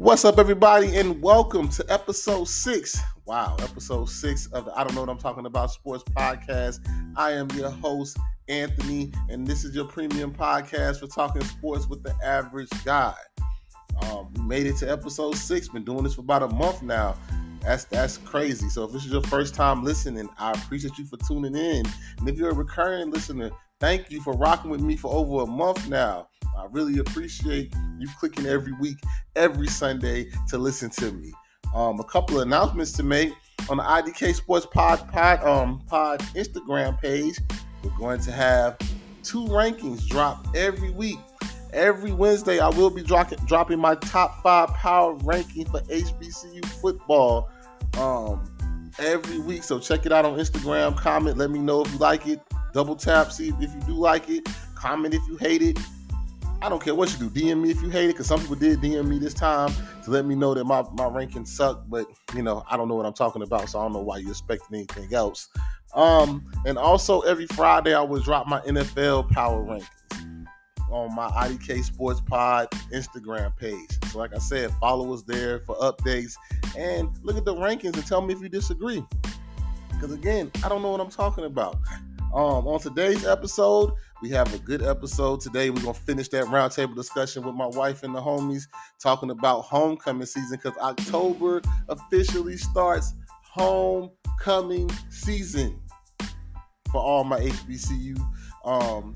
What's up, everybody, and welcome to episode 6. Wow, episode 6 of the I Don't Know What I'm Talking About Sports podcast. I am your host, Anthony, and this is your premium podcast for talking sports with the average guy. We made it to episode 6. Been doing this for about a month now. That's crazy. So if this is your first time listening, I appreciate you for tuning in. And if you're a recurring listener, thank you for rocking with me for over a month now. I really appreciate you clicking every week, every Sunday to listen to me. A couple of announcements to make on the IDK Sports Pod Instagram page. We're going to have 2 rankings drop every week. Every Wednesday, I will be dropping my top 5 power ranking for HBCU football every week. So check it out on Instagram. Comment, let me know if you like it. Double tap, see if you do like it. Comment if you hate it. I don't care what you do. DM me if you hate it, because some people did DM me this time to let me know that my ranking sucked. But, I don't know what I'm talking about, so I don't know why you're expecting anything else. And also, every Friday, I will drop my NFL power rankings on my IDK Sports Pod Instagram page. So like I said, follow us there for updates and look at the rankings and tell me if you disagree. Because, again, I don't know what I'm talking about. On today's episode, we have a good episode today. We're going to finish that roundtable discussion with my wife and the homies talking about homecoming season, because October officially starts homecoming season for all my HBCU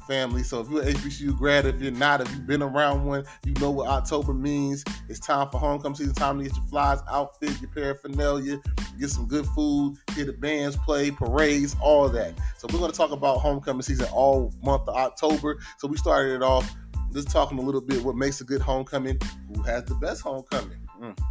family. So if you're an HBCU grad, if you're not, if you've been around one, you know what October means. It's time for homecoming season, time to get your flies, outfit, your paraphernalia, get some good food, hear the bands play, parades, all of that. So we're going to talk about homecoming season all month of October. So we started it off just talking a little bit what makes a good homecoming, who has the best homecoming.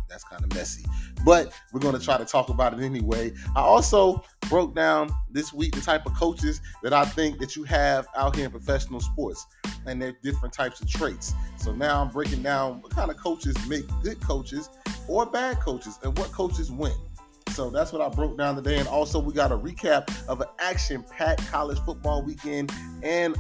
That's kind of messy, but we're going to try to talk about it anyway. I also broke down this week the type of coaches that I think that you have out here in professional sports, and their different types of traits. So now I'm breaking down what kind of coaches make good coaches or bad coaches, and what coaches win. So that's what I broke down today. And also we got a recap of an action-packed college football weekend, and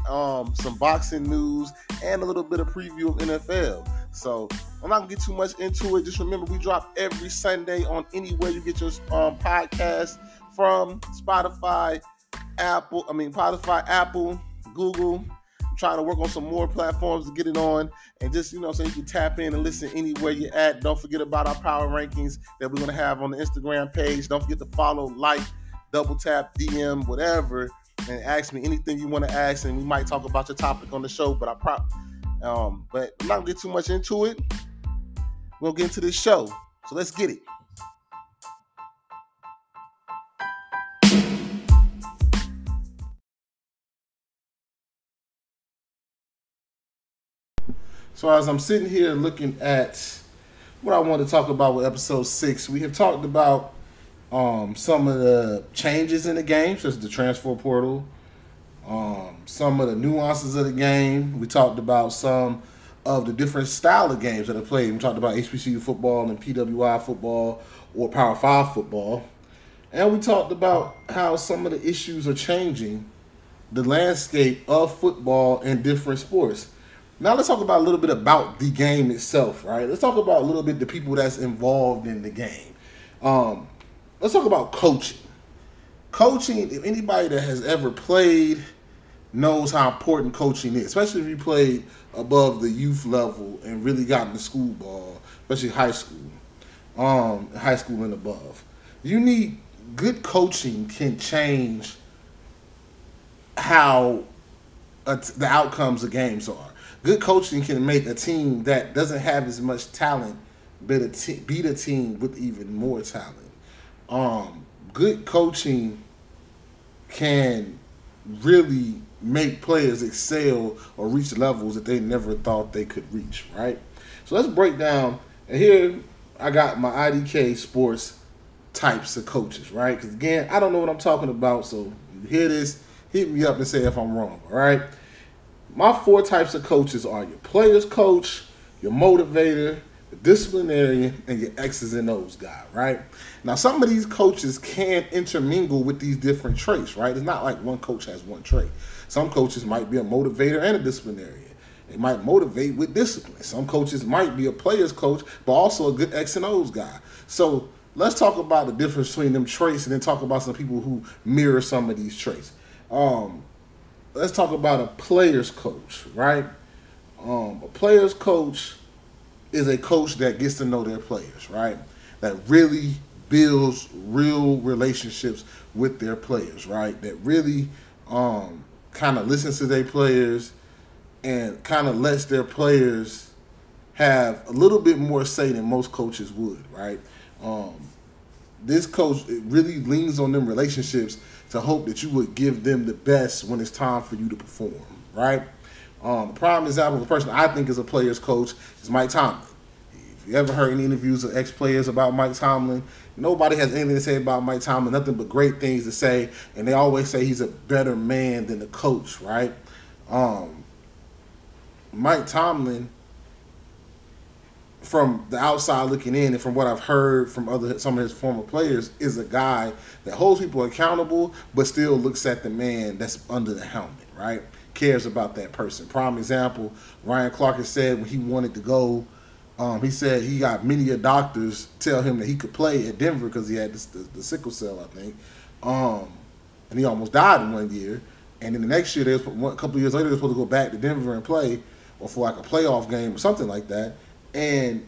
some boxing news, and a little bit of preview of NFL. So I'm not gonna get too much into it. Just remember, we drop every Sunday on anywhere you get your podcast from. Spotify, Apple, Google. I'm trying to work on some more platforms to get it on, and just, so you can tap in and listen anywhere you're at. Don't forget about our power rankings that we're gonna have on the Instagram page. Don't forget to follow, like, double tap, DM, whatever, and ask me anything you want to ask, and we might talk about your topic on the show. But I'm not gonna get too much into it. We'll get into this show. So let's get it. So as I'm sitting here looking at what I want to talk about with episode 6, we have talked about some of the changes in the game, such as the transfer portal, some of the nuances of the game. We talked about some of the different style of games that are played. We talked about HBCU football and PWI football, or Power 5 football. And we talked about how some of the issues are changing the landscape of football and different sports. Now let's talk about a little bit about the game itself, right? Let's talk about a little bit the people that's involved in the game. Let's talk about coaching. Coaching, if anybody that has ever played knows how important coaching is, especially if you played above the youth level and really got into school ball, especially high school and above. You need good coaching can change how the outcomes of games are. Good coaching can make a team that doesn't have as much talent beat a team with even more talent. Good coaching can really make players excel or reach levels that they never thought they could reach, right? So let's break down. And here I got my IDK sports types of coaches, right? Because, again, I don't know what I'm talking about. So you hear this, hit me up and say if I'm wrong, all right? My 4 types of coaches are your players coach, your motivator, the disciplinarian, and your X's and O's guy, right? Now, some of these coaches can intermingle with these different traits, right? It's not like one coach has one trait. Some coaches might be a motivator and a disciplinarian. They might motivate with discipline. Some coaches might be a player's coach, but also a good X and O's guy. So let's talk about the difference between them traits and then talk about some people who mirror some of these traits. Let's talk about a player's coach, right? A player's coach is a coach that gets to know their players, right? That really builds real relationships with their players, right? That really kind of listens to their players and kind of lets their players have a little bit more say than most coaches would, right? This coach, it really leans on them relationships to hope that you would give them the best when it's time for you to perform, right? The prime example of a person I think is a player's coach is Mike Tomlin. If you ever heard any interviews of ex-players about Mike Tomlin, nobody has anything to say about Mike Tomlin, nothing but great things to say, and they always say he's a better man than the coach, right? Mike Tomlin, from the outside looking in and from what I've heard from some of his former players, is a guy that holds people accountable but still looks at the man that's under the helmet, right? Cares about that person. Prime example, Ryan Clark has said when he wanted to go, he said he got many doctors tell him that he could play at Denver because he had the sickle cell, I think. And he almost died in 1 year. And then the next year, a couple of years later, they were supposed to go back to Denver and play, or for like a playoff game or something like that. And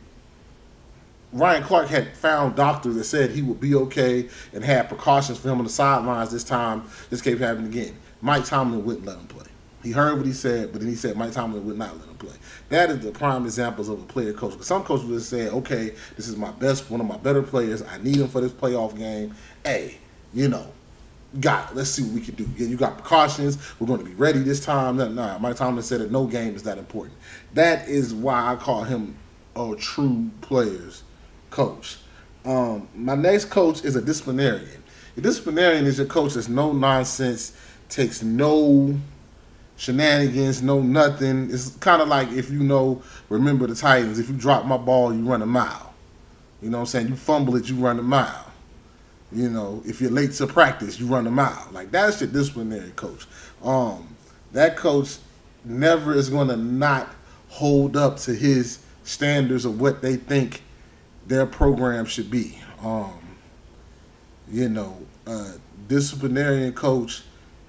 Ryan Clark had found doctors that said he would be okay and had precautions for him on the sidelines this time. This kept happening again. Mike Tomlin wouldn't let him play. He heard what he said, but then he said Mike Tomlin would not let him play. That is the prime examples of a player coach. Because some coaches would say, okay, this is one of my better players. I need him for this playoff game. Hey, got it. Let's see what we can do. Yeah, you got precautions. We're going to be ready this time. Nah, Mike Tomlin said that no game is that important. That is why I call him a true player's coach. My next coach is a disciplinarian. A disciplinarian is a coach that's no nonsense, takes no shenanigans, no nothing. It's kind of like remember the Titans, if you drop my ball, you run a mile. You know what I'm saying? You fumble it, you run a mile. If you're late to practice, you run a mile. Like, that's your disciplinary coach. That coach never is going to not hold up to his standards of what they think their program should be. Disciplinarian coach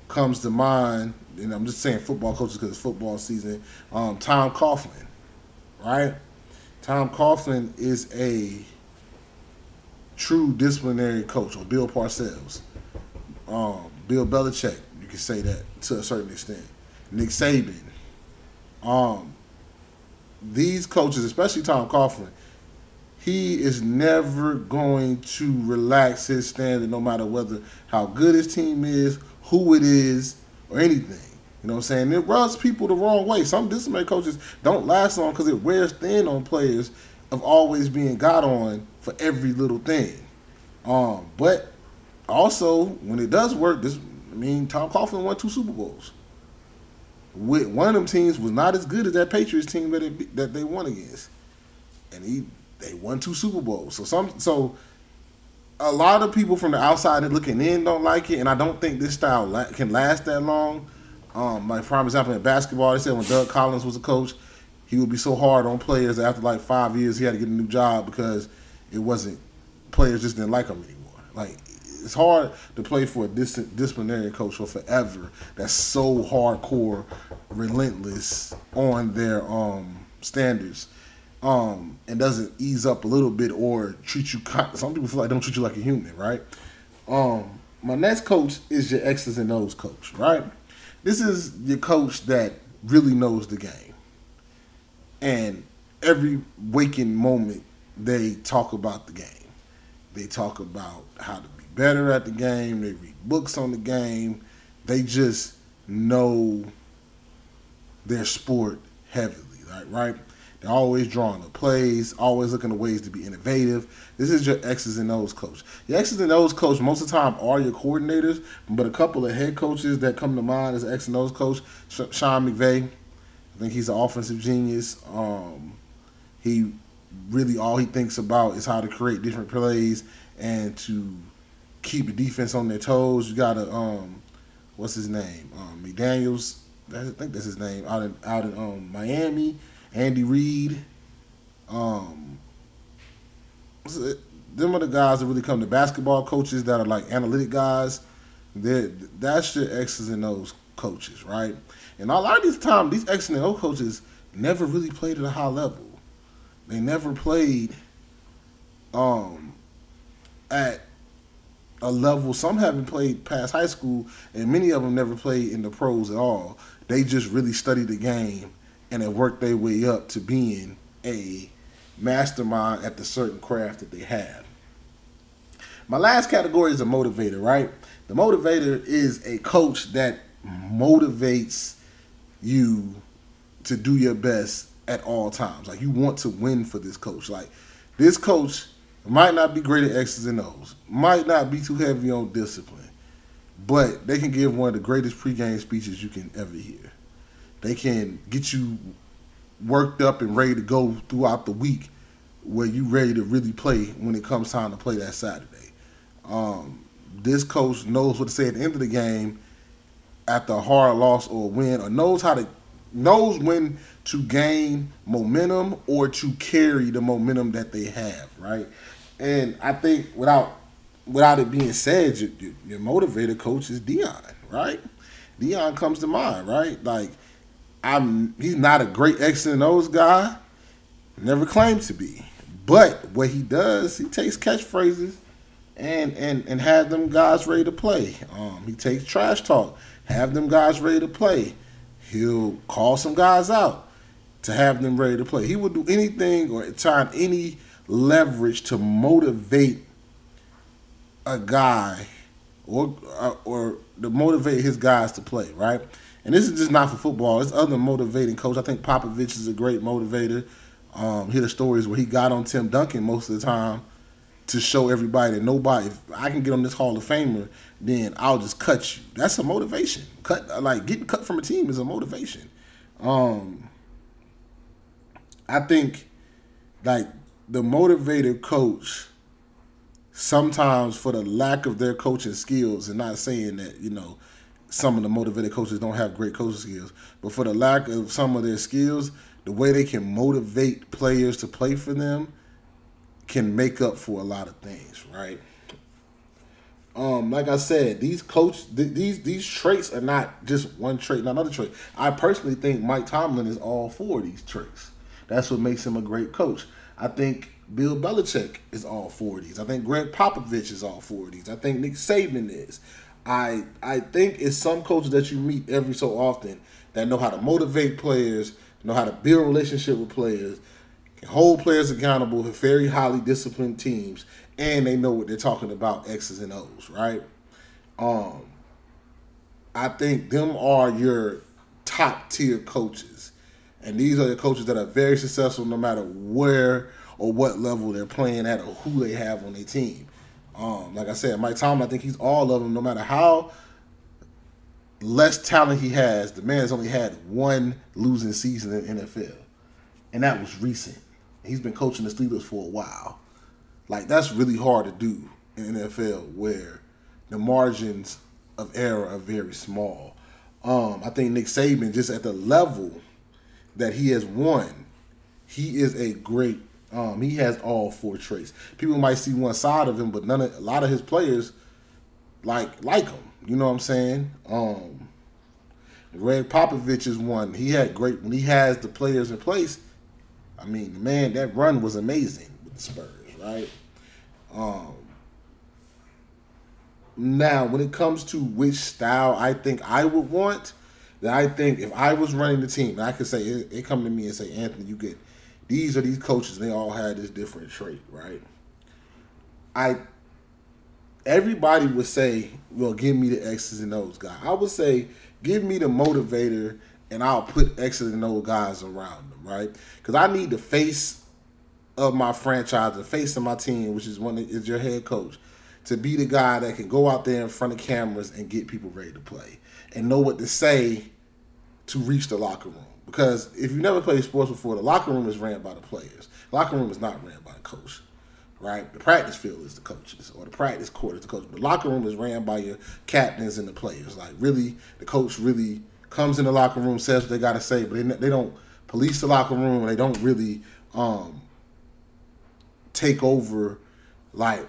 comes to mind, and I'm just saying football coaches because it's football season. Tom Coughlin, right? Tom Coughlin is a true disciplinary coach, or Bill Parcells. Bill Belichick, you can say that to a certain extent. Nick Saban. These coaches, especially Tom Coughlin, he is never going to relax his standard no matter how good his team is, who it is, or anything. You know what I'm saying? It rubs people the wrong way. Some disciplinary coaches don't last long because it wears thin on players of always being got on for every little thing. But also, when it does work, Tom Coughlin won 2 Super Bowls. One of them teams was not as good as that Patriots team that they won against, and they won 2 Super Bowls. So a lot of people from the outside looking in don't like it, and I don't think this style can last that long. Like, for example, in basketball, they said when Doug Collins was a coach, he would be so hard on players that after like 5 years he had to get a new job because players just didn't like him anymore. Like, it's hard to play for a disciplinary coach for forever that's so hardcore, relentless on their standards, and doesn't ease up a little bit or treat you. Some people feel like they don't treat you like a human, right? My next coach is your X's and O's coach, right? This is your coach that really knows the game, and every waking moment they talk about the game. They talk about how to be better at the game. They read books on the game. They just know their sport heavily, right? They're always drawing up plays, always looking at ways to be innovative. This is your X's and O's coach. Your X's and O's coach most of the time are your coordinators, but a couple of head coaches that come to mind as X and O's coach, Sean McVay. I think he's an offensive genius. He really, all he thinks about is how to create different plays and to keep the defense on their toes. You got what's his name? McDaniels I think that's his name, out in Miami. Andy Reid. Them are the guys that really come to basketball coaches that are like analytic guys. That's your X's and O's coaches, right? And a lot of these times, these X and O coaches never really played at a high level. They never played at a level. Some haven't played past high school, and many of them never played in the pros at all. They just really studied the game and have worked their way up to being a mastermind at the certain craft that they have. My last category is a motivator, right? The motivator is a coach that motivates you to do your best at all times. Like, you want to win for this coach. Like, this coach might not be great at X's and O's, might not be too heavy on discipline, but they can give one of the greatest pregame speeches you can ever hear. They can get you worked up and ready to go throughout the week, where you ready to really play when it comes time to play that Saturday. This coach knows what to say at the end of the game after a hard loss or a win, or knows when to gain momentum or to carry the momentum that they have, right? And I think without it being said, your motivator coach is Dion, right? Dion comes to mind, right? Like, he's not a great X and O's guy, never claimed to be. But what he does, he takes catchphrases and have them guys ready to play. He takes trash talk, have them guys ready to play. He'll call some guys out to have them ready to play. He would do anything or turn any leverage to motivate a guy or to motivate his guys to play, right? And this is just not for football. It's other motivating coach. I think Popovich is a great motivator. Hear the stories where he got on Tim Duncan most of the time to show everybody that if I can get on this Hall of Famer, then I'll just cut you. That's a motivation. Getting cut from a team is a motivation. I think like the motivator coach, sometimes for the lack of their coaching skills, and not saying that, some of the motivated coaches don't have great coaching skills, but for the lack of some of their skills, the way they can motivate players to play for them can make up for a lot of things, right? Like I said, these traits are not just one trait, not another trait. I personally think Mike Tomlin is all four of these traits. That's what makes him a great coach. I think Bill Belichick is all four of these. I think Greg Popovich is all four of these. I think Nick Saban is. I think it's some coaches that you meet every so often that know how to motivate players, know how to build a relationship with players, can hold players accountable, have very highly disciplined teams, and they know what they're talking about, X's and O's, right? I think them are your top-tier coaches. And these are the coaches that are very successful no matter where or what level they're playing at or who they have on their team. Like I said, Mike Tomlin, I think he's all of them, no matter how less talent he has. The man's only had one losing season in the NFL, and that was recent. He's been coaching the Steelers for a while. Like, that's really hard to do in the NFL where the margins of error are very small. I think Nick Saban, just at the level that he has won, he is a great. He has all four traits. People might see one side of him, but a lot of his players like him. You know what I'm saying? Greg Popovich is one. He had great when he has the players in place. I mean, man, that run was amazing with the Spurs, right? Now, when it comes to which style I think I would want, that I think if I was running the team, and I could say it come to me and say, Anthony, you get these are these coaches, and they all had this different trait, right? Everybody would say, well, give me the X's and O's guy. I would say, give me the motivator, and I'll put X's and O's guys around them, right? Because I need the face of my franchise, the face of my team, which is is your head coach, to be the guy that can go out there in front of cameras and get people ready to play and know what to say to reach the locker room. Because if you never played sports before, the locker room is ran by the players. The locker room is not ran by the coach, right? The practice field is the coaches, or the practice court is the coach. The locker room is ran by your captains and the players. Like, really, the coach really comes in the locker room, says what they got to say, but they don't police the locker room, and they don't really take over like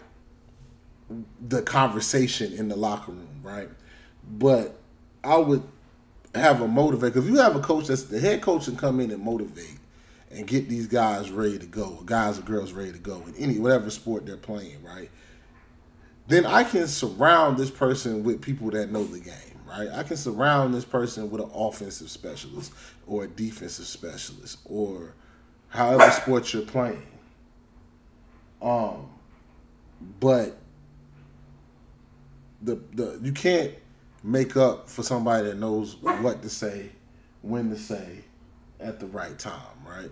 the conversation in the locker room, right? But I would have a motivator, because if you have a coach that's the head coach can come in and motivate and get these guys ready to go, guys or girls ready to go in any whatever sport they're playing, right? Then I can surround this person with people that know the game, right? I can surround this person with an offensive specialist or a defensive specialist or however sport you're playing. But the you can't make up for somebody that knows what to say, when to say, at the right time, right?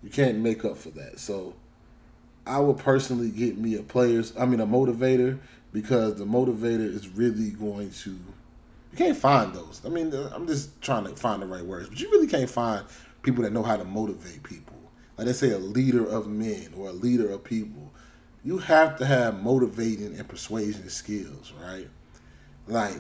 You can't make up for that. So I would personally get me a motivator, because the motivator is really going to, you can't find those. I mean, I'm just trying to find the right words, but you really can't find people that know how to motivate people. Like they say, a leader of men or a leader of people. You have to have motivating and persuasion skills, right? Like,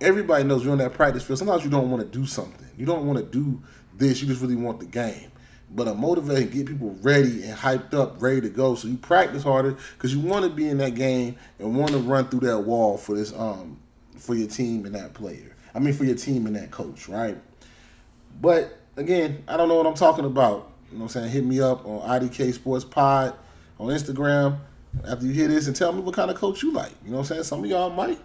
everybody knows you're on that practice field. Sometimes you don't want to do something. You don't want to do this. You just really want the game. But a motivator and get people ready and hyped up, ready to go. So you practice harder because you want to be in that game and want to run through that wall for this for your team and that player. I mean, for your team and that coach, right? But again, I don't know what I'm talking about. You know what I'm saying? Hit me up on IDK Sports Pod on Instagram after you hear this and tell me what kind of coach you like. You know what I'm saying? Some of y'all might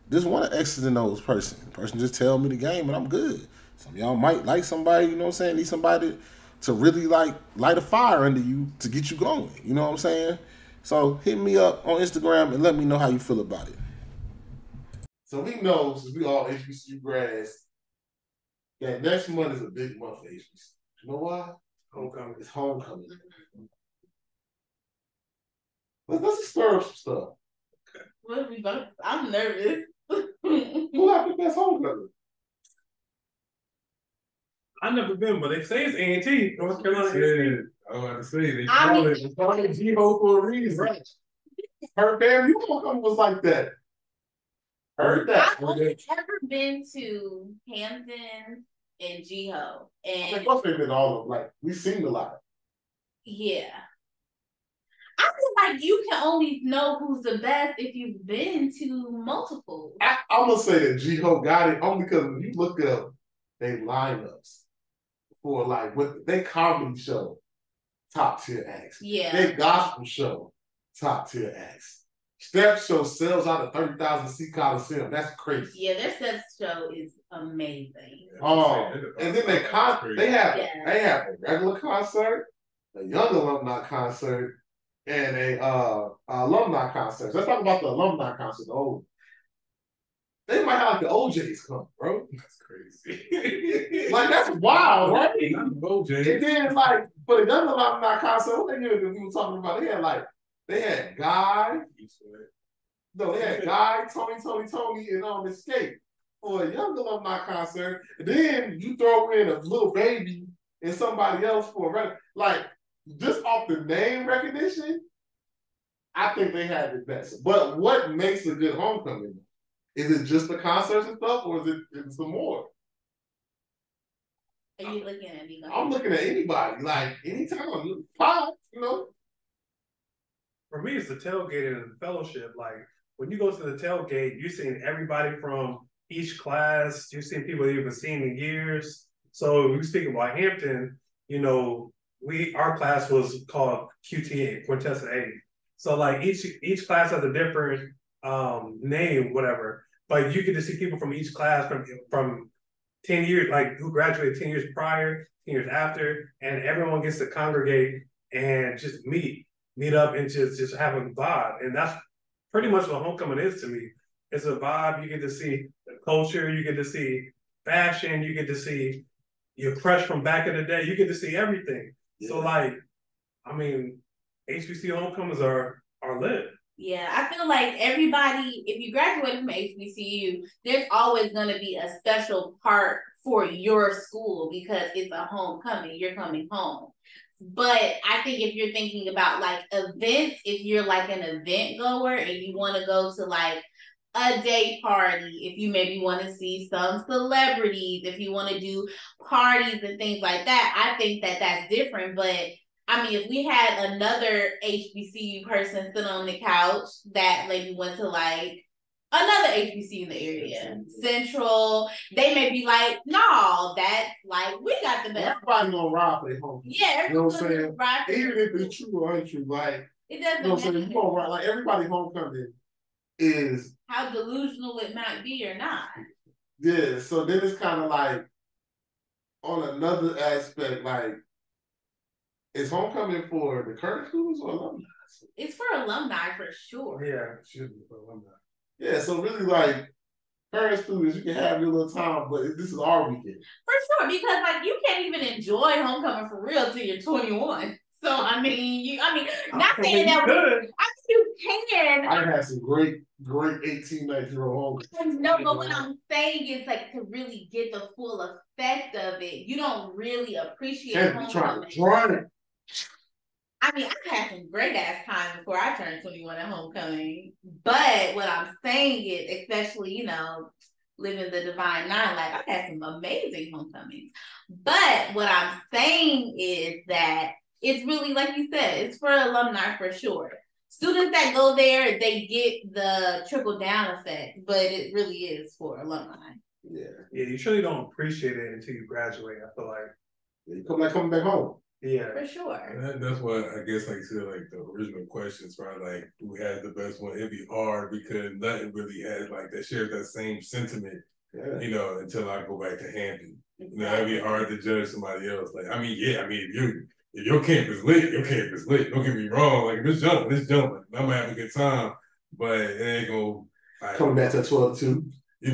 just want an X's and O's person. The person just tell me the game and I'm good. Some of y'all might like somebody, you know what I'm saying? Need somebody to really like light a fire under you to get you going. You know what I'm saying? So hit me up on Instagram and let me know how you feel about it. So we know, since we all HBCU grads, that next month is a big month for HBCU. You know why? Homecoming. It's homecoming. Let's stir up some stuff. I'm nervous. Who have the best homecoming? I've never been, but they say it's A&T, North Carolina. I was about to say, they call it G-Ho for a reason. Right. Her family homecoming was like that. Heard that. I've only ever been to Hampton and G-Ho. And I think been all of them. Like, we've seen a lot. Yeah. I feel like you can only know who's the best if you've been to multiple. I'm going to say that G-Ho got it only because when you look up their lineups for like what they comedy show, top tier acts. Yeah. They gospel show, top tier acts. Step show sells out of 30,000 seat Coliseum. That's crazy. Yeah, their Step show is amazing. And then they have a regular concert, a young alumni concert, and a alumni concert. Let's talk about the alumni concert. Oh, they might have like the OJs come, bro. That's crazy. Like, that's wild, right? OJ. And then, like, for the young alumni concert, what they were talking about, they had Guy. No, they had Guy, Tony, and Escape for a young alumni concert. And then you throw in a little baby and somebody else for a regular. Like, just off the name recognition, I think they had the best. But what makes a good homecoming? Is it just the concerts and stuff, or is it some more? Are you looking at me? I'm looking at anybody. Like, anytime, pop, you know. For me, it's the tailgate and the fellowship. Like, when you go to the tailgate, you're seeing everybody from each class. You're seeing people you've been seeing in years. So we speak about Hampton, you know, our class was called QTA, Quintessa A. So like each class has a different name, whatever. But you get to see people from each class from 10 years, like who graduated 10 years prior, 10 years after, and everyone gets to congregate and just meet up and just have a vibe. And that's pretty much what homecoming is to me. It's a vibe. You get to see the culture, you get to see fashion, you get to see your crush from back in the day, you get to see everything. Yeah. So like, I mean, HBCU homecomings are lit. Yeah, I feel like everybody, if you graduate from HBCU, there's always going to be a special part for your school because it's a homecoming. You're coming home. But I think if you're thinking about like events, if you're like an event goer and you want to go to like a day party, if you maybe want to see some celebrities, if you want to do parties and things like that, I think that that's different. But I mean, if we had another HBCU person sit on the couch that maybe went to like another HBCU in the area, Central, they may be like, no, that's like, we got the best. Everybody gonna ride for their homecoming. Yeah, you know what I'm saying? Ride even if it's true or untrue, like, it doesn't you know what I'm saying? matter. You gonna ride, like, everybody homecoming is how delusional it might be or not. Yeah, so then it's kind of like on another aspect, like, is homecoming for the current students or alumni? It's for alumni for sure. Yeah, it should be for alumni. Yeah, so really, like, current students, you can have your little time, but this is our weekend. For sure, because like you can't even enjoy homecoming for real till you're 21. So I mean, not saying that you can. I had some great 18, 19-year-old homecoming. No, but what I'm saying is like to really get the full effect of it, you don't really appreciate homecoming. I mean, I've had some great ass time before I turned 21 at homecoming. But what I'm saying is, especially, living the Divine Nine, like I've had some amazing homecomings. But what I'm saying is that it's really, like you said, it's for alumni for sure. Students that go there, they get the trickle down effect, but it really is for alumni. Yeah, you truly don't appreciate it until you graduate. I feel like you coming back home. Yeah, for sure. That's why I guess, like you said, like the original questions, right? Like, who has the best one? It'd be hard because nothing really has like that shares that same sentiment. Yeah. Until I go back to Hampton. Exactly. It'd be hard to judge somebody else. Like, if your camp is lit, your camp is lit. Don't get me wrong. Like, it's jumping. I'm gonna have a good time, but it ain't gonna coming back to 12-2. It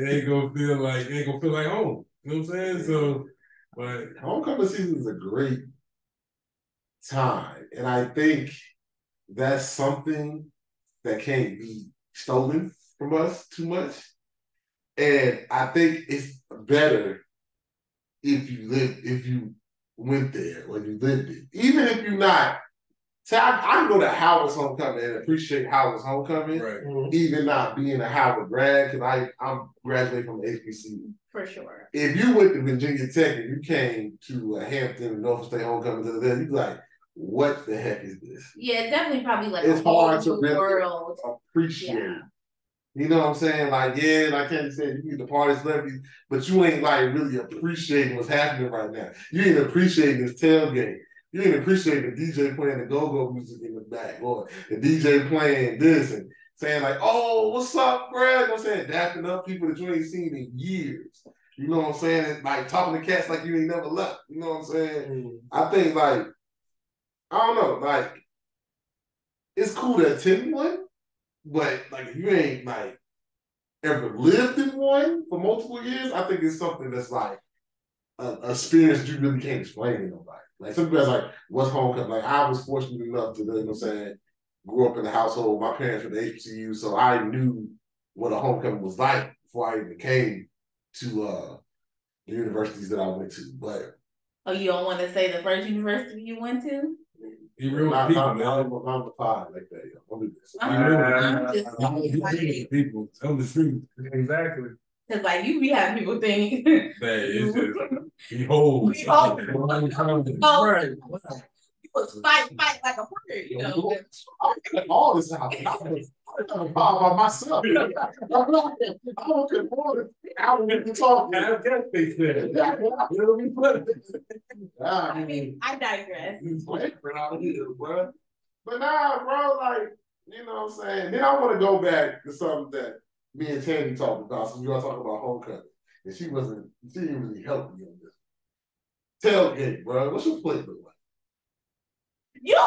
ain't gonna feel like home. You know what I'm saying? So. But homecoming season is a great time. And I think that's something that can't be stolen from us too much. And I think it's better if you went there or you lived it. Even if you're not. See, I can go to Howard's homecoming and appreciate Howard's homecoming, right. Even not being a Howard grad, because I'm graduating from the HBCU. For sure. If you went to Virginia Tech and you came to Hampton, Norfolk State homecoming, you'd be like, what the heck is this? Yeah, it's definitely probably like it's a whole hard to really world. Appreciate it. You know what I'm saying? Like, yeah, like Candy said, you need the party celebrities, but you ain't like really appreciating what's happening right now. You ain't appreciating this tailgate. You ain't appreciating the DJ playing the go-go music in the back, or the DJ playing this and saying like, oh, what's up, bro? You know what I'm saying? Dapping up people that you ain't seen in years. You know what I'm saying? And, like, talking to cats like you ain't never left. You know what I'm saying? I think, like, I don't know, like, it's cool to attend one, but, like, if you ain't, like, ever lived in one for multiple years, I think it's something that's, like, an experience you really can't explain to nobody. Like, some people are like, what's homecoming? Like, I was fortunate enough to, you know what I'm saying, grew up in a household. My parents were the HBCU, so I knew what a homecoming was like before I even came to the universities that I went to. But you don't want to say the first university you went to? You real with people, man. I'm the pod like that. Don't do this. I'm just people. Tell the truth. Exactly. Because like you be having people think that is just behold. Right. You was fight like a warrior, all this out. I'm by myself. I don't control it. I don't get to talk. I mean, I digress. He's flagrant out here, bro. But nah, bro, like, you know what I'm saying? Then I want to go back to something that me and Tammy talked about, since we all talking about homecoming. And she didn't really help me on this. Tailgate, bro. What's your plate look like? You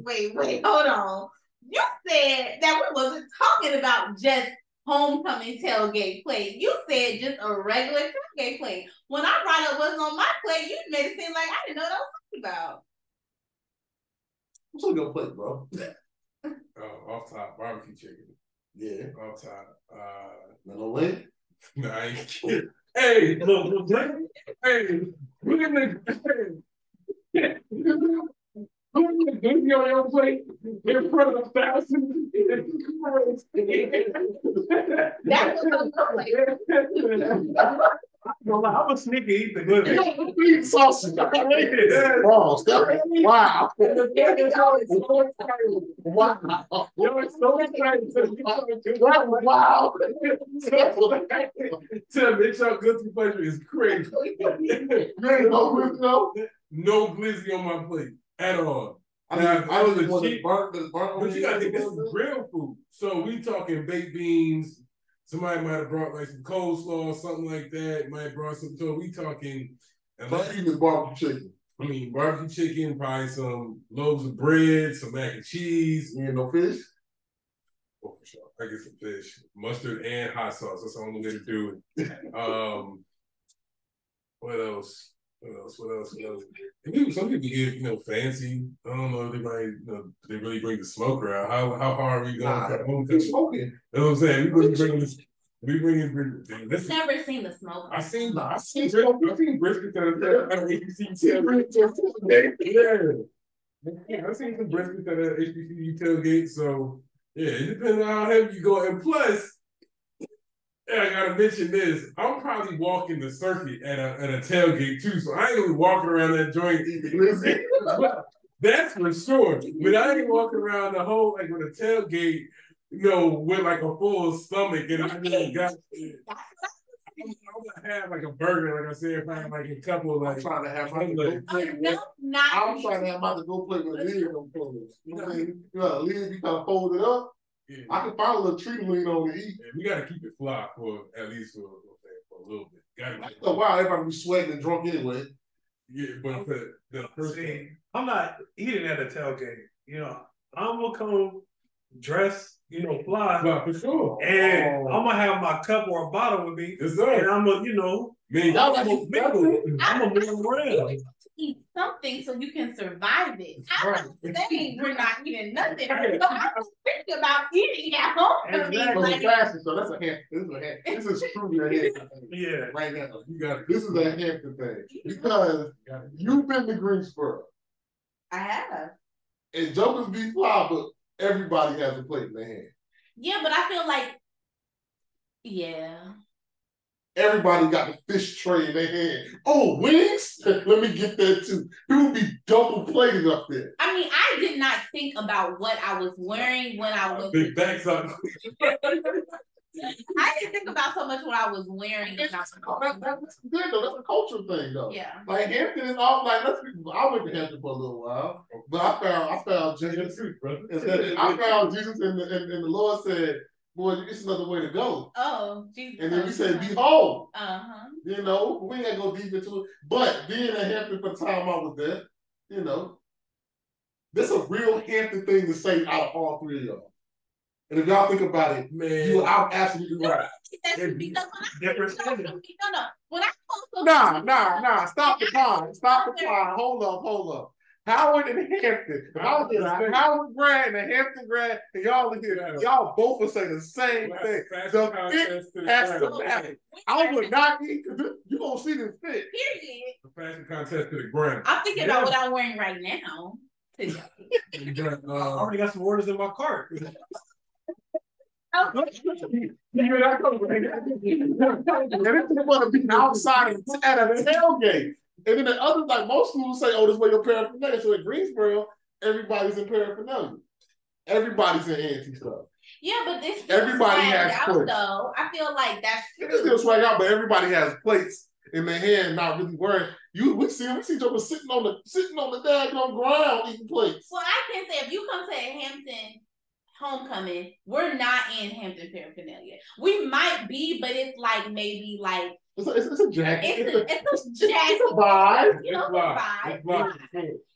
wait. Hold on. You said that we wasn't talking about just homecoming tailgate plate. You said just a regular tailgate plate. When I brought up what's on my plate, you made it seem like I didn't know what I was talking about. What's on your plate, bro? Off top, barbecue chicken. Yeah. Off top. No link? No, I ain't kidding. Hey, look, hey, look at me. on your plate in front of thousands. That's what I'm like. I'm gonna sneak and eat the good. Eat sausage. Balls. Wow. Wow. Yo, it's so exciting. Wow. To make sure guilty pleasure is crazy. No glizzy on my plate at all. I was a cheap, but you gotta think this is real food. So we talking baked beans. Somebody might have brought like some coleslaw or something like that. Might have brought some. So we talking. Barbecue chicken. I mean, barbecue chicken, probably some loaves of bread, some mac and cheese. You ain't no fish? Oh, for sure. I get some fish, mustard and hot sauce. That's the only way to do it. What else? Some people get, fancy. I don't know if they might, they really bring the smoker out. How hard are we going to smoking? You know what I'm saying? We bring this. I've never seen the smoker. I seen brisket at HBCU tailgate. Yeah, I seen some brisket at HBCU tailgate. So yeah, it depends on how heavy you go. And plus, I gotta mention this. I'm probably walking the circuit at a tailgate too, so I ain't gonna be walking around that joint eating glizzy. That's for sure. But I ain't walking around the whole with a tailgate, with like a full stomach, and I really got. I'm gonna have like a burger, like I said, probably like a couple. I'm trying to have my go plate. I'm trying to have my go plate with a lid on clothes. You know what I mean? Lid be kind of folded up. Yeah. I can find a little treat lean on to eat. Yeah, we got to keep it fly for at least for a little bit. After a while, everybody be sweating and drunk anyway. Yeah, but the first thing, I'm not eating at a tailgate. I'm gonna come dress, fly. Fly for sure. And I'm gonna have my cup or a bottle with me. Yes, sir. And I'm gonna, I'm gonna move around. Eat something so you can survive it. I'm not saying we're not eating nothing. So I don't think about eating at home. Exactly. So that's a Hampton. This is truly a Hampton thing. Yeah. Right now. This is a Hampton thing. Because you've been to Greensboro. I have. And jokers be fly, but everybody has a plate in their hand. Yeah, but I feel like, everybody got the fish tray in their hand. Oh, wings? Let me get that too. People be double plated up there. I mean, I did not think about what I was wearing when I was. Big thanks, son. I didn't think about so much what I was wearing. That's good though. That's a cultural thing though. Yeah. Like Hampton is all like. I went to Hampton for a little while, but I found Jesus. I found Jesus, and the Lord said, "Boy, it's another way to go." Oh, Jesus. And then we said, "Behold." Uh-huh. We ain't gonna go deep into it. But being at Hampton for the time I was there, this is a real Hampton thing to say out of all three of y'all. And if y'all think about it, man, you are absolutely right. When I Nah. Stop the pie. Hold up. Howard and Hampton. If I was a Howard grad and a Hampton grad, and y'all here, y'all both would say the same thing. The fit has to matter. I would not eat, because you're going to see this fit. Period. The fashion contest to the ground. I'm thinking about what I'm wearing right now. I already got some orders in my cart. And if you want to be outside at a tailgate, and then the others, like most schools say, "Oh, this way your paraphernalia." So at Greensboro, everybody's in paraphernalia. Everybody's in anti-stuff. Yeah, but this everybody has plates. Though I feel like that's true. It still swag out, but everybody has plates in their hand, not really worrying. We see jokers sitting on the daggone ground eating plates. Well, I can say if you come to a Hampton homecoming, we're not in Hampton paraphernalia. We might be, but it's like maybe like it's a jacket. It's a jacket. It's a vibe.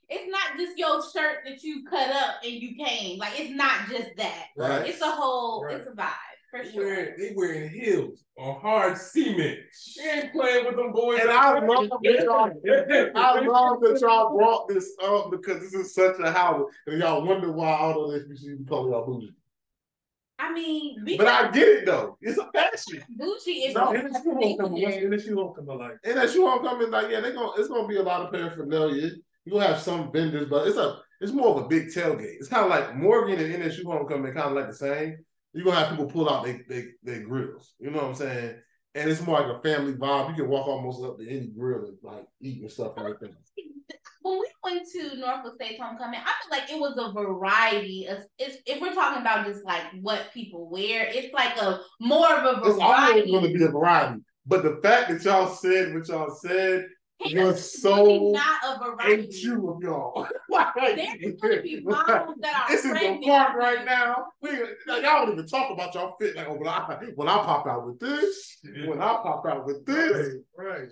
It's not just your shirt that you cut up and you came. Like it's not just that. Right. It's a whole. Right. It's a vibe. For sure. They wearing heels on hard cement. She ain't playing with them boys. And I love that y'all brought this up because this is such a Howard. And y'all wonder why all those HBCUs call y'all bougie. I mean, but I get it though. It's a fashion. Bougie is NSU homecoming like. NSU homecoming like it's gonna be a lot of paraphernalia. You'll have some vendors, but it's more of a big tailgate. It's kind of like Morgan and NSU homecoming, kind of like the same. You're gonna have people pull out their grills. You know what I'm saying? And it's more like a family vibe. You can walk almost up to any grill and like eat and stuff like that. When we went to Norfolk State homecoming, I feel like it was a variety of. If we're talking about just like what people wear, it's like a more of a variety. It's always going to be a variety. But the fact that y'all said what y'all said was so really not a variety. ain't you of y'all. There's going to be models that are it's in the park right now. Y'all don't even talk about y'all fit. Like, oh, when I pop out with this, when I pop out with this, right.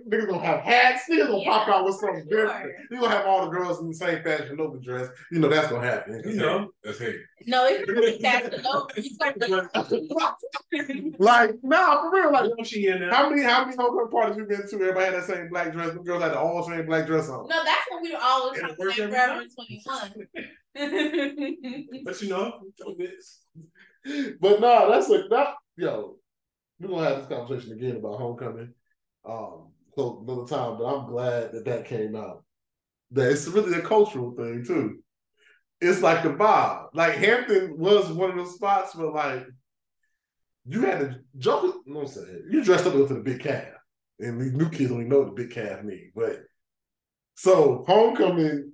Niggas gonna have hats. Niggas gonna pop out with something different. You gonna have all the girls in the same Fashion Nova dress. You know that's gonna happen. You know, that's hate. No, it's really Fashion Nova. Like, nah, for real. Like, how many homecoming parties you been to? Everybody had that same black dress. The girls had the all same black dress on. No, that's when we were all trying to say Forever 21. But you know, but no, that's like that. Yo, we're gonna have this conversation again about homecoming. So another time, but I'm glad that came out. That it's really a cultural thing too. It's like the vibe. Like Hampton was one of those spots where like you had to jump. No, you dressed up for the big calf, and these new kids only know what the big calf mean. But so homecoming,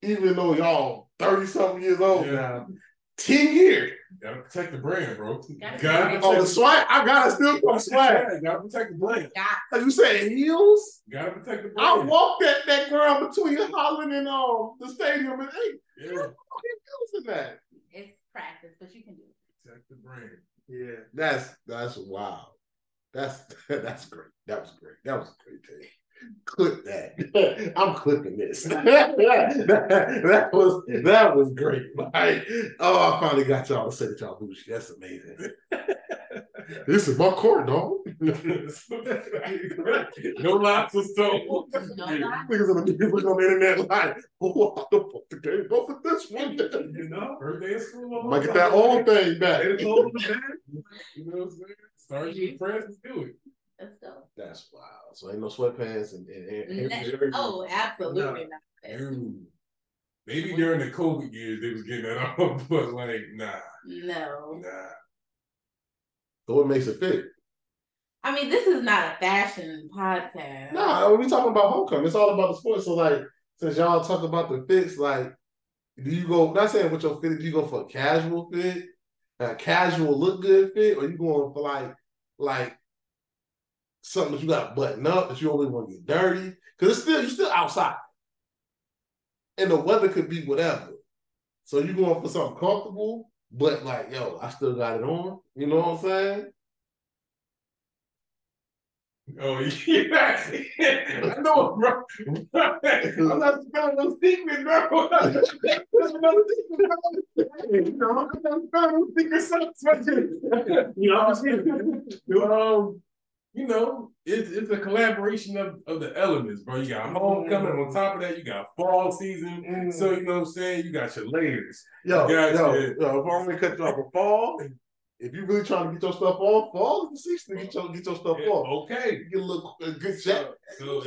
even though y'all 30-something years old now, 10 years. You gotta protect the brand, bro. The swag. I gotta still put swag. You gotta protect the brand. Like you said, heels. You gotta protect the brand. I walked that ground between Holland and the stadium, and hey, heels in that. It's practice, but you can do it. Protect the brand. Yeah, that's wild. That's great. That was great. That was a great take. Clip that. I'm clipping this. that was great. Like, oh, I finally got y'all to say that y'all bougie. That's amazing. This is my court, dog. No lots of stuff. Niggas on the internet like, what the fuck? The game go for this one. You know, birthday is school. Might get that old thing back. You know what I'm saying? Start your friends to do it. Let's go. That's wild. So ain't no sweatpants and oh, absolutely not. Maybe during the COVID years they was getting that off, but like nah. So what makes it fit? I mean, this is not a fashion podcast. Nah, we talking about homecoming. It's all about the sports. So like, since y'all talk about the fits, like, do you go? Not saying what your fit. Do you go for a casual fit, a casual look good fit, or you going for like something that you got to button up that you don't really want to get dirty? Because you're still outside, and the weather could be whatever. So you going for something comfortable, but like, yo, I still got it on. You know what I'm saying? Oh yeah, I know, bro. I'm not spelling no secret, bro. That's another secret. You know, I'm not spelling no secret sauce. You know what I'm saying? You know, it's a collaboration of the elements, bro. You got homecoming on top of that. You got fall season. So you know what I'm saying. You got your layers. Yo, if I'm gonna cut you off for fall. If you really trying to get your stuff off, fall is the season to get your stuff off. Okay. You get a little good shot. So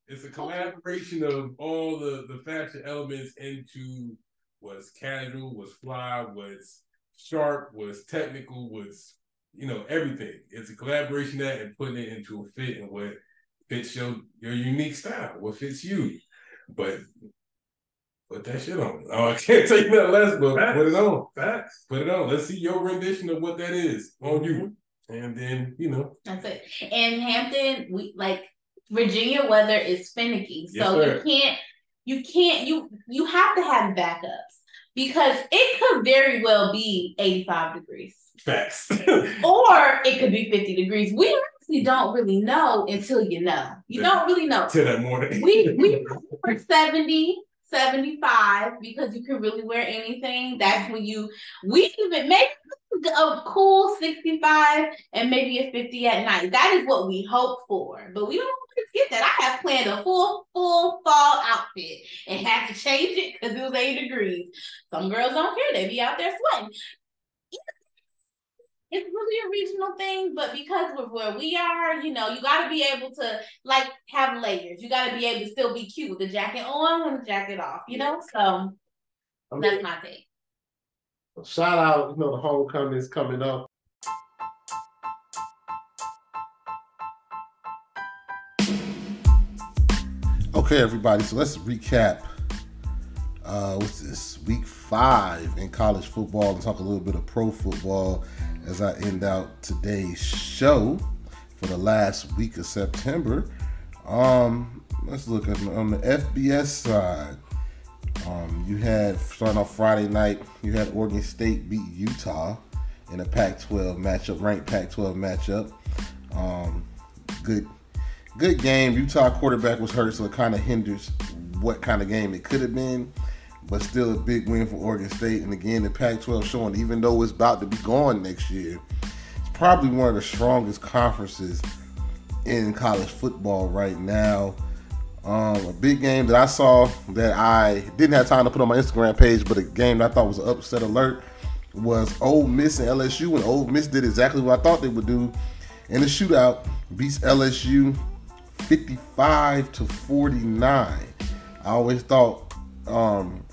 it's a collaboration of all the fashion elements into what's casual, what's fly, what's sharp, what's technical, what's, you know, everything. It's a collaboration of that and putting it into a fit and what fits your unique style, what fits you. But put that shit on. Oh, I can't tell you nothing less, but put it on. Facts. Put it on. Let's see your rendition of what that is on you. And then, you know. That's it. In Hampton, Virginia weather is finicky. So you have to have backups because it could very well be 85 degrees. Facts. Or it could be 50 degrees. We honestly don't really know until you know. You don't really know. Till that morning. We were 70. 75 because you can really wear anything. That's when we even make a cool 65 and maybe a 50 at night. That is what we hope for, but we don't always get that. I have planned a full fall outfit and had to change it because it was 80 degrees. Some girls don't care. They be out there sweating. it's really a regional thing, but because of where we are, you got to be able to like have layers. You got to be able to still be cute with the jacket on and the jacket off, So that's my take. Shout out, the homecoming is coming up. Okay, everybody, so let's recap. What's this? Week 5 in college football and talk a little bit of pro football as I end out today's show for the last week of September. Let's look at on the FBS side. You had, starting off Friday night, you had Oregon State beat Utah in a Pac-12 matchup, ranked Pac-12 matchup. Good game. Utah quarterback was hurt, so it kind of hinders what kind of game it could have been, but still a big win for Oregon State. And again, the Pac-12 showing, even though it's about to be gone next year, it's probably one of the strongest conferences in college football right now. A big game that I saw that I didn't have time to put on my Instagram page, but a game that I thought was an upset alert was Ole Miss and LSU, and Ole Miss did exactly what I thought they would do in the shootout, beats LSU 55-49. I always thought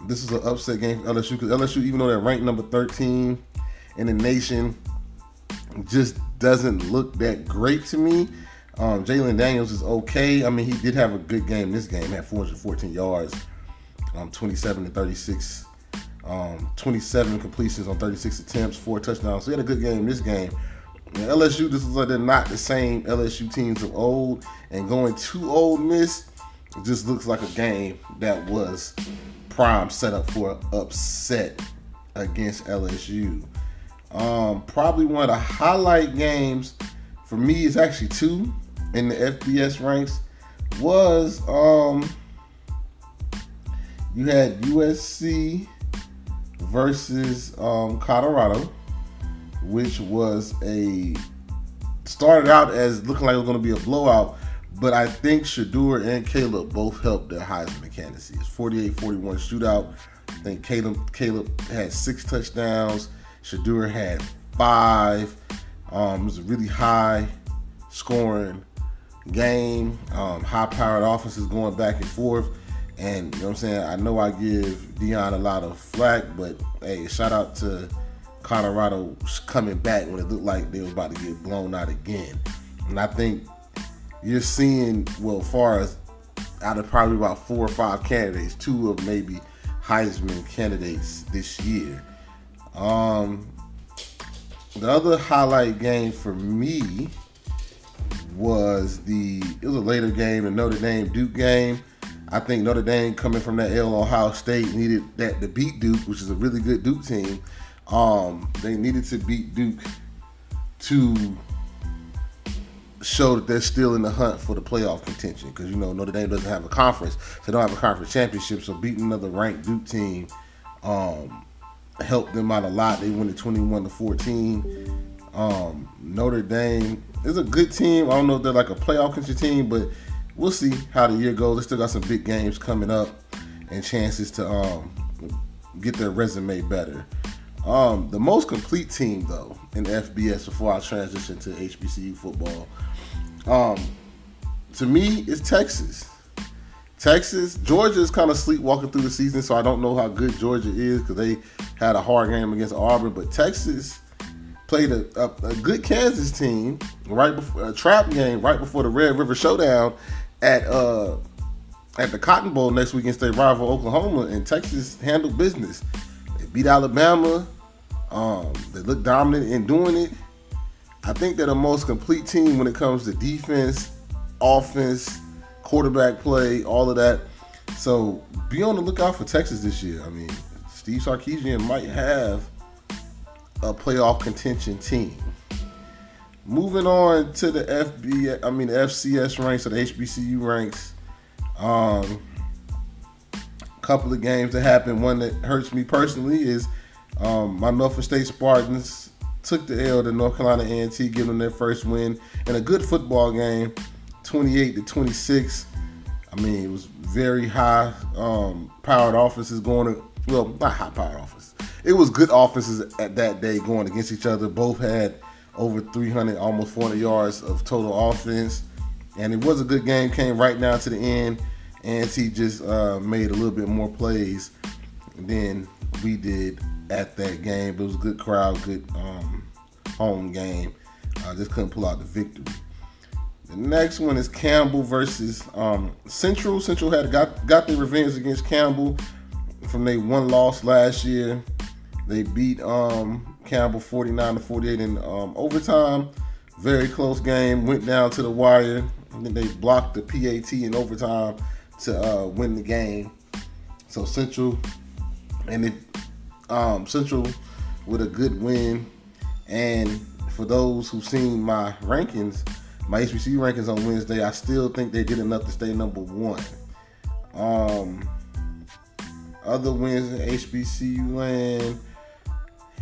this was an upset game for LSU because LSU, even though they're ranked number 13 in the nation, just doesn't look that great to me. Jalen Daniels is okay. I mean, he did have a good game this game. Had 414 yards, 27-36, 27 completions on 36 attempts, 4 touchdowns. So he had a good game this game. And LSU, this is like they're not the same LSU teams of old. And going to Ole Miss, it just looks like a game that was prime set up for an upset against LSU. Probably one of the highlight games for me is actually 2 in the FBS ranks was you had USC versus Colorado, which was started out as looking like it was going to be a blowout, but I think Shedeur and Caleb both helped their Heisman candidacy. It's 48-41 shootout. I think Caleb had 6 touchdowns. Shedeur had 5. It was a really high scoring game. High-powered offenses going back and forth. And, you know what I'm saying, I know I give Deion a lot of flack, but, hey, shout out to Colorado coming back when it looked like they were about to get blown out again. And I think you're seeing, well, as far as out of probably about 4 or 5 candidates, 2 of maybe Heisman candidates this year. The other highlight game for me was it was a later game, the Notre Dame-Duke game. I think Notre Dame, coming from that L Ohio State, needed that to beat Duke, which is a really good Duke team. They needed to beat Duke to show that they're still in the hunt for the playoff contention, because Notre Dame doesn't have a conference, so they don't have a conference championship. So beating another ranked Duke team helped them out a lot. They won it 21-14. Notre Dame is a good team. I don't know if they're like a playoff contention team, but we'll see how the year goes. They still got some big games coming up and chances to get their resume better. The most complete team, though, in FBS before I transition to HBCU football, to me, is Texas. Georgia is kind of sleepwalking through the season, so I don't know how good Georgia is because they had a hard game against Auburn. But Texas played a good Kansas team right before a trap game right before the Red River Showdown at the Cotton Bowl next week against their rival Oklahoma, and Texas handled business. They beat Alabama. They look dominant in doing it. I think they're the most complete team when it comes to defense, offense, quarterback play, all of that. So be on the lookout for Texas this year. I mean, Steve Sarkisian might have a playoff contention team. Moving on to the FCS ranks or the HBCU ranks. Couple of games that happened. One that hurts me personally is my Norfolk State Spartans took the L to North Carolina A&T, giving them their first win in a good football game, 28-26. I mean, it was very high powered offenses going to, well, not high powered offenses. it was good offenses at that day going against each other. Both had over 300, almost 400 yards of total offense. And it was a good game, came right down to the end. And he just made a little bit more plays than we did at that game. But it was a good crowd, good home game. Just couldn't pull out the victory. The next one is Campbell versus Central. Central had got their revenge against Campbell from their one loss last year. They beat Campbell 49-48 in overtime. Very close game. Went down to the wire. And then they blocked the PAT in overtime to win the game. So Central Central with a good win. And for those who've seen my rankings, my HBCU rankings on Wednesday, I still think they did enough to stay number one. Other wins in HBCU land,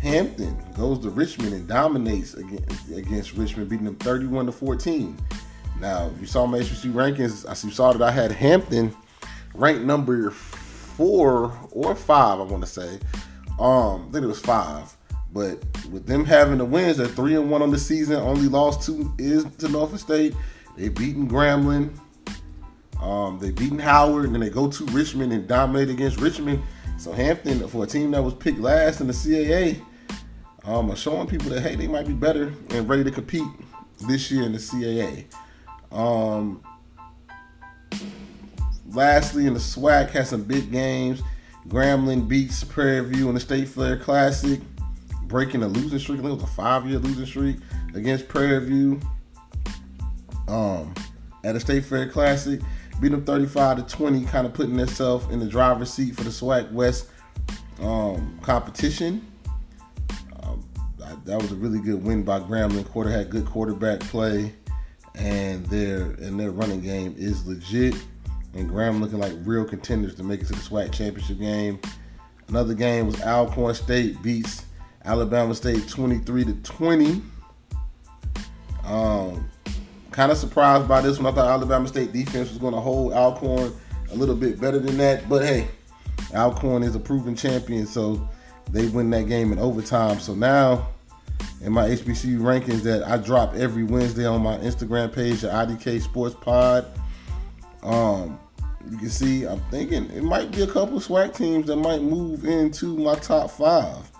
Hampton goes to Richmond and dominates against Richmond, beating them 31-14. Now, if you saw my HBCU rankings, you saw that I had Hampton ranked number 4 or 5, I want to say. I think it was 5. But with them having the wins, they're 3-1 on the season. Only lost 2 is to Norfolk State. They beaten Grambling. They beaten Howard, and then they go to Richmond and dominate against Richmond. So Hampton, for a team that was picked last in the CAA, are showing people that, hey, they might be better and ready to compete this year in the CAA. Lastly, in the SWAC, had some big games. Grambling beats Prairie View in the State Fair Classic, breaking a losing streak. I think it was a 5-year losing streak against Prairie View at the State Fair Classic. Beat them 35-20, kind of putting themselves in the driver's seat for the SWAC West competition. That was a really good win by Grambling. Had good quarterback play, and their running game is legit. And Grambling looking like real contenders to make it to the SWAC championship game. Another game was Alcorn State beats Alabama State 23-20. Kind of surprised by this one. I thought Alabama State defense was going to hold Alcorn a little bit better than that. But hey, Alcorn is a proven champion, so they win that game in overtime. So now, in my HBCU rankings that I drop every Wednesday on my Instagram page at IDK Sports Pod, you can see I'm thinking it might be a couple of SWAC teams that might move into my top 5.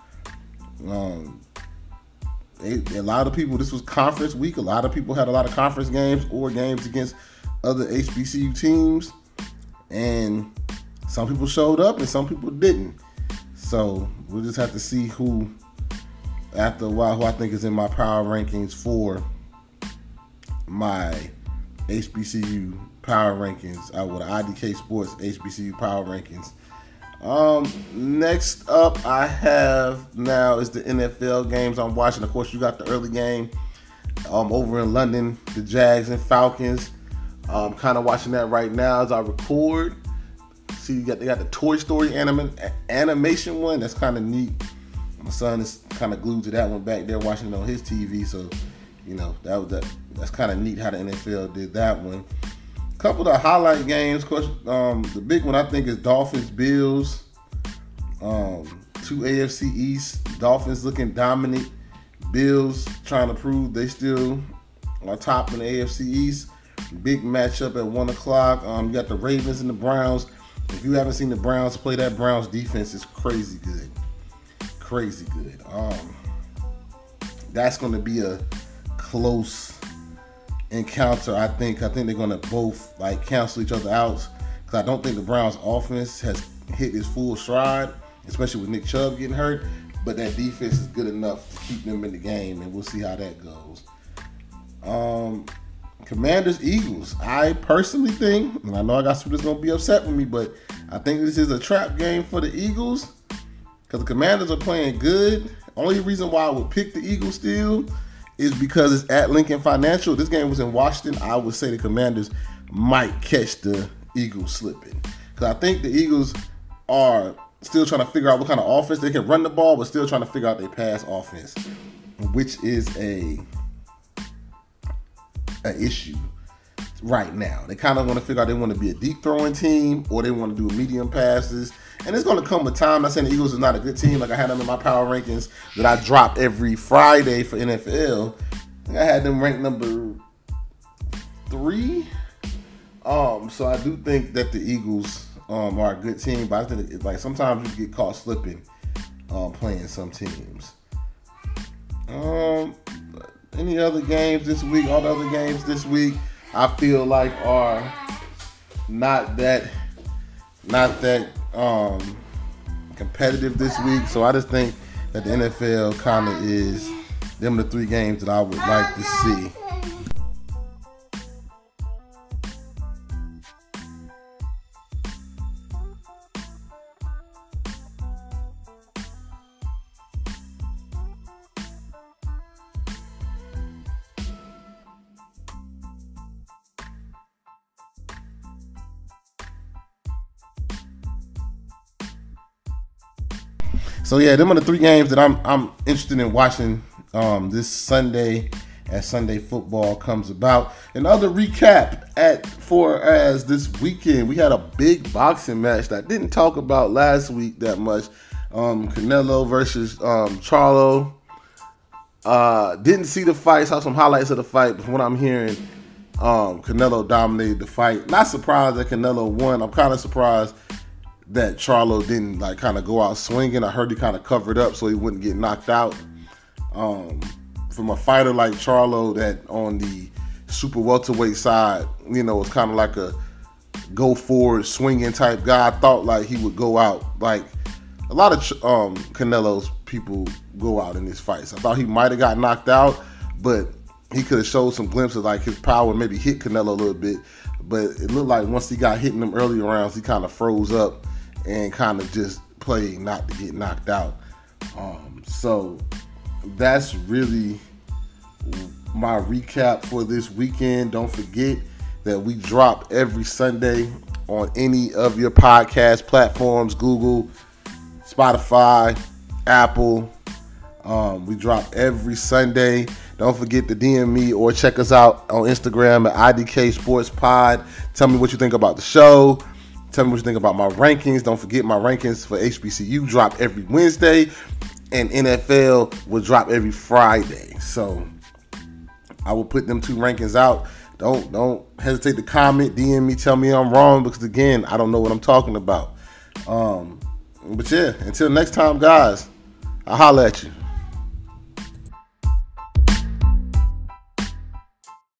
A lot of people, this was conference week. A lot of people had a lot of conference games or games against other HBCU teams. And some people showed up and some people didn't. So we'll just have to see who, after a while, who I think is in my power rankings for my HBCU power rankings. With IDK Sports HBCU power rankings. Next up I have now is the NFL games I'm watching. Of course, you got the early game over in London, the Jags and Falcons. Kind of watching that right now as I record. See, they got the Toy Story animation one. That's kind of neat. My son is kind of glued to that one back there, watching it on his TV. So, you know, that's kind of neat how the NFL did that one. Couple of highlight games, of course. The big one I think is Dolphins-Bills. 2 AFC East. Dolphins looking dominant. Bills trying to prove they still are top in the AFC East. Big matchup at 1 o'clock. You got the Ravens and the Browns. If you haven't seen the Browns play, that Browns defense is crazy good. Crazy good. That's going to be a close encounter. I think they're going to both cancel each other out, because I don't think the Browns offense has hit its full stride, especially with Nick Chubb getting hurt, but that defense is good enough to keep them in the game, and we'll see how that goes. Commanders-Eagles. I personally think, and I know I got some that's going to be upset with me, but I think this is a trap game for the Eagles, because the Commanders are playing good. Only reason why I would pick the Eagles still is because it's at Lincoln Financial. This game was in Washington. I would say the Commanders might catch the Eagles slipping, because I think the Eagles are still trying to figure out what kind of offense they can run the ball, but still trying to figure out their pass offense, which is an issue right now. They kind of want to figure out they want to be a deep throwing team or they want to do medium passes. And it's going to come a time. I'm saying the Eagles is not a good team. Like I had them in my power rankings that I drop every Friday for NFL. I had them ranked number 3. So I do think that the Eagles are a good team, but I think like sometimes you get caught slipping playing some teams. Any other games this week? All the other games this week, I feel like are not that competitive this week. So I just think that the NFL kind of is them the 3 games that I would like to see. So yeah, them are the 3 games that I'm interested in watching this Sunday as Sunday football comes about. Another recap for as this weekend, we had a big boxing match that I didn't talk about last week that much. Canelo versus Charlo. Didn't see the fight, saw some highlights of the fight, but from what I'm hearing, Canelo dominated the fight. Not surprised that Canelo won. I'm kind of surprised that Charlo didn't like kind of go out swinging. I heard he kind of covered up so he wouldn't get knocked out. From a fighter like Charlo that on the super welterweight side, was kind of like a go forward swinging type guy. I thought like he would go out like a lot of Canelo's people go out in these fights. I thought he might have got knocked out, but he could have showed some glimpses of like his power, maybe hit Canelo a little bit. But it looked like once he got hit in them early rounds, he kind of froze up and kind of just played not to get knocked out. So that's really my recap for this weekend. Don't forget that we drop every Sunday on any of your podcast platforms, Google, Spotify, Apple. We drop every Sunday. Don't forget to DM me or check us out on Instagram at IDK Sports Pod. Tell me what you think about the show. Tell me what you think about my rankings. Don't forget my rankings for HBCU drop every Wednesday, and NFL will drop every Friday. So I will put them 2 rankings out. Don't hesitate to comment, DM me, tell me I'm wrong, because again, I don't know what I'm talking about. But yeah, until next time, guys, I'll holler at you.